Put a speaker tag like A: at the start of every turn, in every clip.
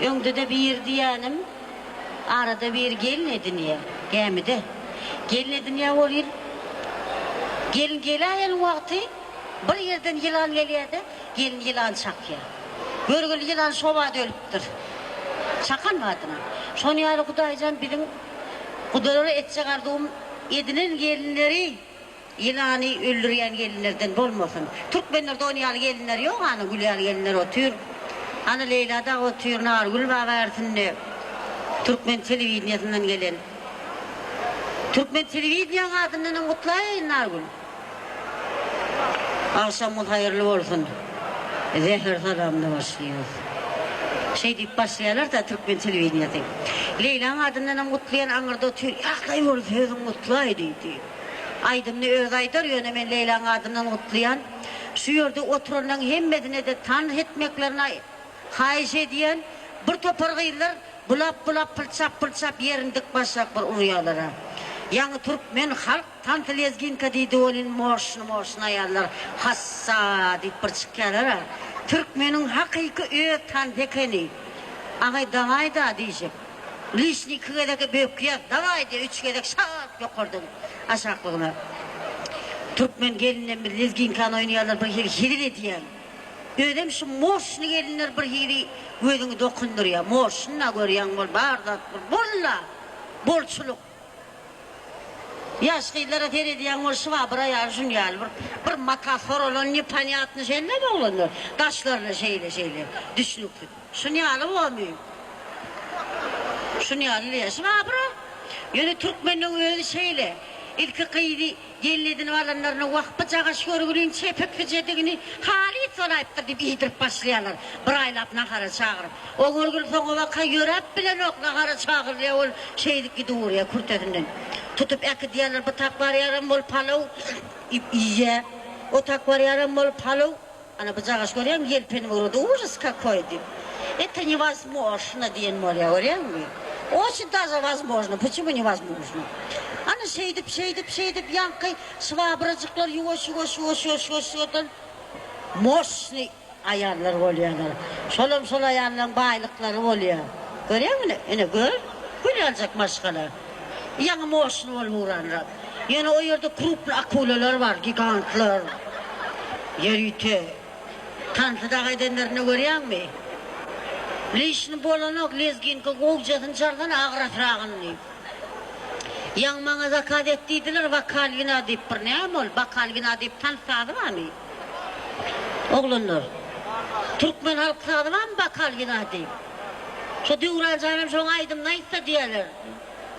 A: Öňde de bir diýenim, arada bir gelin ediniye, gemide. Gelin ediniye olur. Gelin gelayen vakti, bir yerden yılan geliyede, gelin yılan çakya. Görgül yılan sobada ölüptür. Çakan mı adına? Şonu yarı Kudaycan bizim Kudaları et çıkardığım edinin gelinleri yılanı öldüreyen gelinlerden olmasın. Türkmenlerde oynayan gelinler yok, hani güleyen gelinler otuyor. Hani Leyla'da otuyor, Nargül Bavartın'ı. Türkmen televizyonundan gelen. Türkmen televizyon adından kutlayın Nargül. Akşamın hayırlı olsun. Zehir salamla başlıyoruz. Şey deyip başlayalar da Türkmen televizyonu. Leyla'nın adından kutlayan anırda oturuyor. Yaklay olur sözün kutlaydı dedi. Aydımlı öz aydır yönemen Leyla'nın adından kutlayan. Şu yerde oturanların hemmedine de tanrı etmeklerine hayiş ediyen bir topargıylar bulap pırçap yerindik başak bir uruyalara. Yani Türkmen halk tantı lezgin kadiydi olin moşnu ayarlar hassa deyip bir çıkarlar. Türkmenin hakiki öğütan dekeni. Ağay davay da diyecek. Lişni kıydaki böküye davay da üç kedek şaat yokordun aşaklığına. Türkmen gelinle bir lezgin kan oynayarlar bir hiri diyen. Ödem şu moşnu gelinler bir hiri ödünü dokundur ya. Moşnuna görüyen bol bardak bolla bolçuluk. Yaşlılara terediyen var şıva buraya şun gel bir metafor olan ne paniyatını şeyle mi olanlar? Taşlarla şeyle düşünüktü. Şunu yalı olmuyor. Şunu yalı ya şıva bura. Yani Türkmen'in öyle şeyle. İlki kıydı gelinledin valanlarına vakfı cağaş görgülüğün çepek vücedini hali solayıptır deyip iyidirip başlayanlar. Bir aylap nakara çağırıp. O görgül sonu vaka yörep bile yok nakara çağırır ya ol şeylik gidi uğraya kurtetinden. Tutup eki diyorlar bu takvar yarım bol palav iyiye. O takvar yarım bol palav. Ana bu cağaş görüyor mu yelpeni vurdu uğrıska koydu. Это невозможно diyen moya görüyor mu? Очень даже возможно. Почему невозможно? Ana şeydip yankı sıvabıracıklar yuvaş moşni ayarlar oluyorlar. Sol ayarlan baylıkları oluyor. Görüyor musun? Yine gör. Böyle alacak maşkalar. Yani moşni oluyorlar. Yani o yerde kruplu akulalar var, gigantlar. Yerite. Tanrı'da edenlerini görüyor musun? Lişni bolanok lezgin ki kovcatın çardan ağrafrağını. Yang bana zakat ettiydiler vakalgina deyip bir neyem ol? Vakalgina deyip tanısadı var mı? Oğlunlar. Türkmen halkı sadı var mı vakalgina deyip? Şu diğuran canım şu aydım neyse diyorlar.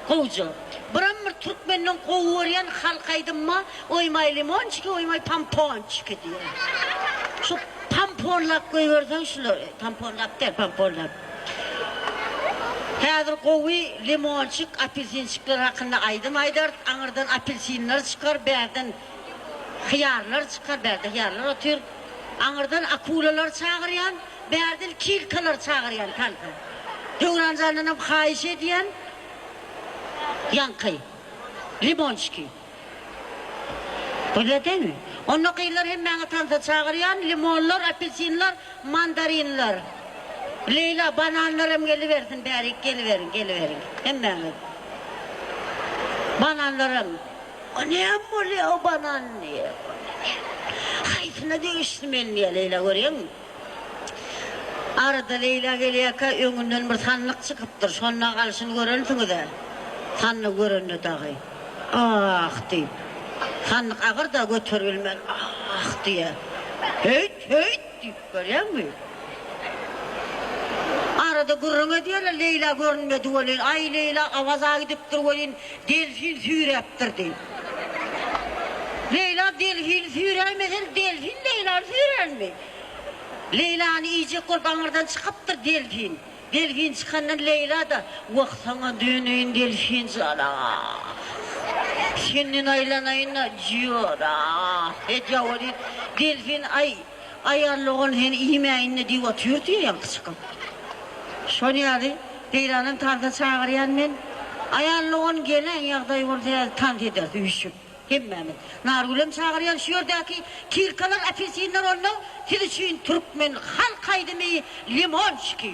A: Kovcu. Bir Türkmen'in kovu orayan halk aydım mı? Oymay limonçiki, oymay pamponçiki diyor. Şu pamponlak koyuyorsan şunları. Pamponlak der, pamponlak. Hazır kovi, limonçik, apelsinçikler hakkında aydım, anırdan apelsinler çıkar, berden hıyarlar çıkar, berden hıyarlar otur. Anırdan akulalar çağıryan, berden kilkalar çağıryan kanka. Döğren canlanıp hayiş ediyen, yankı, limonçiki. Böyle değil mi? Onun kıyılar hem bana tanıda çağıryan, limonlar, apelsinler, mandarinler. Leyla bananlarım geliversin bari geliverin. Hemen. Bananlarım. O ne oluyor o banan diye. Hayfına değiştim ben diye Leyla görüyor musun? Arada Leyla geliyor ki önünden bir tanlık çıkıptır. Sonuna kalışını görürsün de. Tanlık görünü dahi. Ah deyip. Tanlık ağır da götürülmez. Ah diye. Höyt deyip görüyor musun? Arada gurruna diyorlar Leyla görünmedi olin. Ay Leyla avaza gidiptir olin. Delfin süreptir deyip. Leyla delfin sürelmeden delfin Leyla sürer mi? Leyla'nı iyice kurbanlardan çıkıptır delfin. Delfin çıkandan Leyla da vaktana dönüyin delfin zala. Senin aylanayına diyor ah. Hediye olin. Delfin ayarlığın hen imeğinle diye atıyor diye yankı çıkıp. Şonu yani Leyla'nın tanıda çağırıyan ben ayarlığın gelen yağdayı ortaya tanıt eder düşün. Hemmemin. Nargülüm çağırıyan şu yerdeki kirkalar apelsinler onunla Türkmen halk aydımı limon çıkıyor.